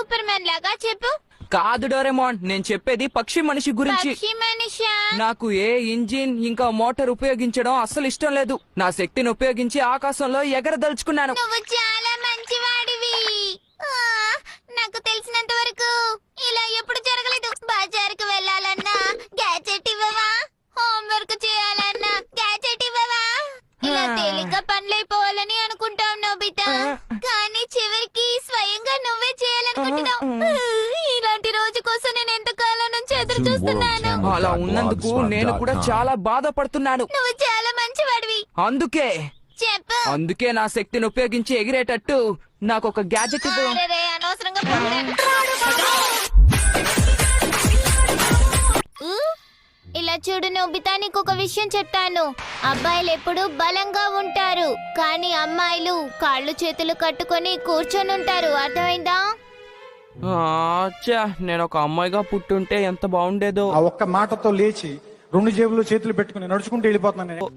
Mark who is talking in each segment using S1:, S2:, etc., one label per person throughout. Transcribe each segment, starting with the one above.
S1: Super man లాగా చెప్పు.
S2: కాదు డోరేమోన్, నేను చెప్పేది పక్షి మనిషి గురించి.
S1: పక్షి మనిషా?
S2: నాకు ఏ ఇంజిన్ ఇంకా మోటార్ ఉపయోగించడం అస్సలు ఇష్టం లేదు. నా శక్తిని ఉపయోగించి ఆకాశంలో ఎగరదలుచుకున్నాను.
S1: నువ్వు చాలా మంచివాడివి. నాకు తెలిసినంత వరకు ఇలా ఎప్పుడు జరగలేదు. బజారుకు వెళ్ళాలన్నా గ్యాజెట్ ఇవ్వవా? హోంవర్క్ చేయాలన్నా గ్యాజెట్ ఇవ్వవా? ఇలా తేలిగ్గా పనులైపోవాలని అనుకుంటావు నోబితా, కానీ చివరికి స్వయంగా నువ్వే చేయాలనుకుంటున్నావు. ఇలాంటి రోజు కోసం నేను ఎంతకాలం నుంచి ఎదురు చూస్తున్నాను.
S2: అలా ఉన్నందుకు నేను కూడా చాలా బాధపడుతున్నాను.
S1: నువ్వు చాలా మంచివాడివి.
S2: అందుకే
S1: చెప్పు.
S2: అందుకే నా శక్తిని ఉపయోగించి ఎగిరేటట్టు నాకు ఒక గ్యాజెట్ ఇవ్వు.
S1: అరెరే, అనవసరంగా పొగిడాను. ఇలా చూడు నోబితా, నీకు ఒక విషయం చెప్తాను. అబ్బాయిలు ఎప్పుడు బలంగా ఉంటారు, కానీ అమ్మాయిలు కాళ్ళు చేతులు కట్టుకొని కూర్చొని ఉంటారు. అర్థమైందా?
S2: నేను ఒక అమ్మాయిగా పుట్టుంటే ఎంత బాగుండేదో.
S3: ఆ ఒక్క మాటతో లేచి 2 జేబుల్లో చేతులు పెట్టుకుని నడుచుకుంటూ వెళ్ళిపోతున్నాను.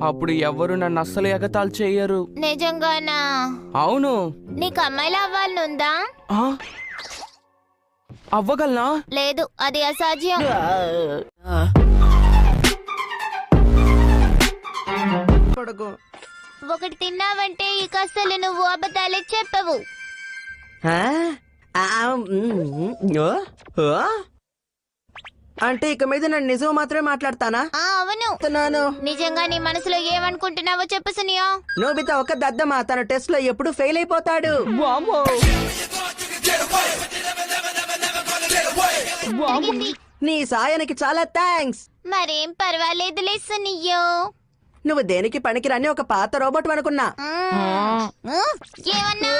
S2: అప్పుడు ఎవరు నన్ను అస్సలు ఎగతాళి చెయ్యరు.
S1: నిజంగానా?
S2: అవును.
S1: నీకు అమ్మాయిలు అవ్వాలనుందా?
S2: అవ్వగలనా?
S1: లేదు, అది అసాధ్యం. ఒకటి తిన్నావంటే ఇక అసలు నువ్వు అబద్ధాలే చెప్పవు.
S4: అంటే ఇక మీద నేను నిజం మాత్రమే మాట్లాడతానా?
S1: అవును. నిజంగా నీ మనసులో ఏమనుకుంటున్నావో చెప్పు సునియో.
S4: నోబితా ఒక దద్దమా, తన టెస్ట్ లో ఎప్పుడు ఫెయిల్ అయిపోతాడు. నీ సాయానికి చాలా థ్యాంక్స్.
S1: మరేం పర్వాలేదులే సునియో.
S4: నువ్వు దేనికి పనికిరాని ఒక పాత రోబోట్ అనుకున్నా.
S1: ఏమన్నా?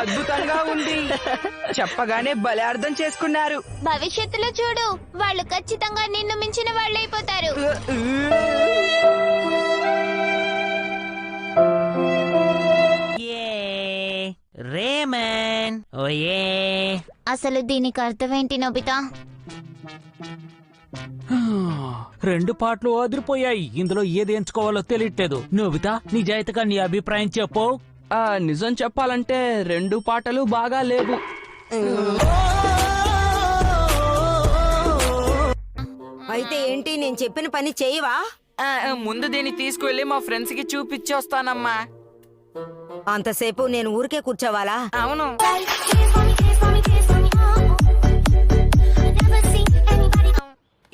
S2: అద్భుతంగా ఉంది. చెప్పగానే భలే అర్థం చేసుకున్నారు.
S1: భవిష్యత్తులో చూడు, వాళ్ళు ఖచ్చితంగా నిన్ను మించిన వాళ్ళైపోతారు.
S5: రేమన్ ఓయే.
S1: అసలు దీనికి అర్థమేంటి నోబితా?
S5: 2 పాటలు అదిరిపోయాయి. ఇందులో ఏది ఎంచుకోవాలో తెలియట్లేదు. నోబితా, నిజాయితీగా నీ అభిప్రాయం చెప్పు.
S2: నిజం చెప్పాలంటే 2 పాటలు బాగా లేవు.
S6: అయితే ఏంటి, నేను చెప్పిన పని చేయవా?
S2: ముందు దీన్ని తీసుకువెళ్ళి మా ఫ్రెండ్స్ కి చూపించి వస్తానమ్మా.
S6: అంతసేపు నేను ఊరికే కూర్చోవాలా?
S2: అవును.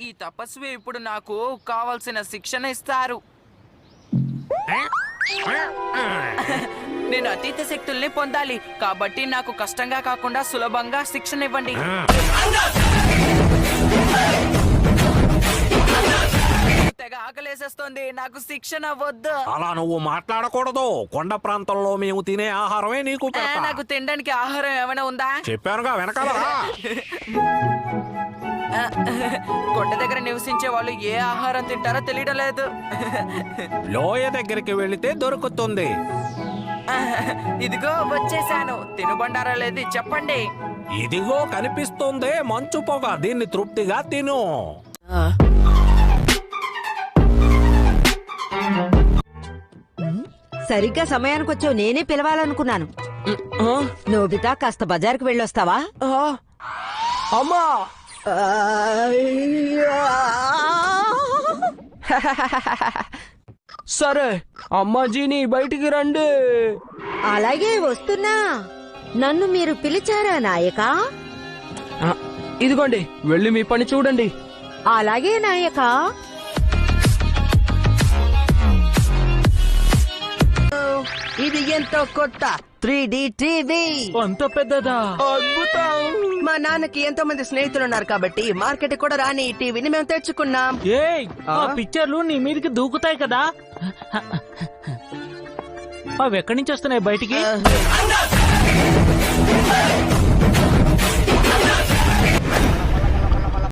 S2: ఈ తపస్వి ఇప్పుడు నాకు కావాల్సిన శిక్షణ ఇస్తారు. నేను అతీత శక్తుల్ని పొందాలి కాబట్టి నాకు కష్టంగా కాకుండా సులభంగా శిక్షణ ఇవ్వండి. తెగ ఆకలేసేస్తోంది, నాకు శిక్షణ వద్దు.
S7: అలా నువ్వు మాట్లాడకూడదు. కొండ ప్రాంతంలో మేము తినే ఆహారమే నీకు పెడతా.
S2: నాకు తినడానికి ఆహారం ఏమైనా ఉందా?
S7: చెప్పానుగా, వెనకాల రా.
S2: కొండ దగ్గర నివసించే వాళ్ళు ఏ ఆహారం తింటారో తెలియడం లేదు.
S7: లోయ దగ్గరికి వెళితే దొరుకుతుంది.
S2: ఇదిగో వచ్చేసాను. తినుబండారా లేదు చెప్పండి.
S7: ఇదిగో కనిపిస్తుంది మంచు పొగ, దీన్ని తృప్తిగా తిను.
S6: సరిగ్గా సమయానికి వచ్చావు. నేనే పిలవాలనుకున్నాను. నోబితా, కాస్త బజార్కి వెళ్ళొస్తావా?
S2: అమ్మా, సరే అమ్మాజీని బయటికి రండి.
S6: అలాగే వస్తున్నా. నన్ను మీరు పిలిచారా నాయకా?
S2: ఇదిగోండి, వెళ్ళి మీ పని చూడండి.
S6: అలాగే నాయకా.
S4: ఇది ఎంతో కొత్త 3D టీవీ.
S5: అంత పెద్దదా?
S2: అద్భుతం.
S4: మా నాన్నకి ఎంతో మంది స్నేహితులు ఉన్నారు కాబట్టి మార్కెట్ కూడా రాని ఈ టీవీని మేము తెచ్చుకున్నాం.
S5: ఏయ్, ఆ పిక్చర్లు నీ మీదకి దూకుతాయి కదా. అవి ఎక్కడి నుంచి వస్తున్నాయి బయటికి?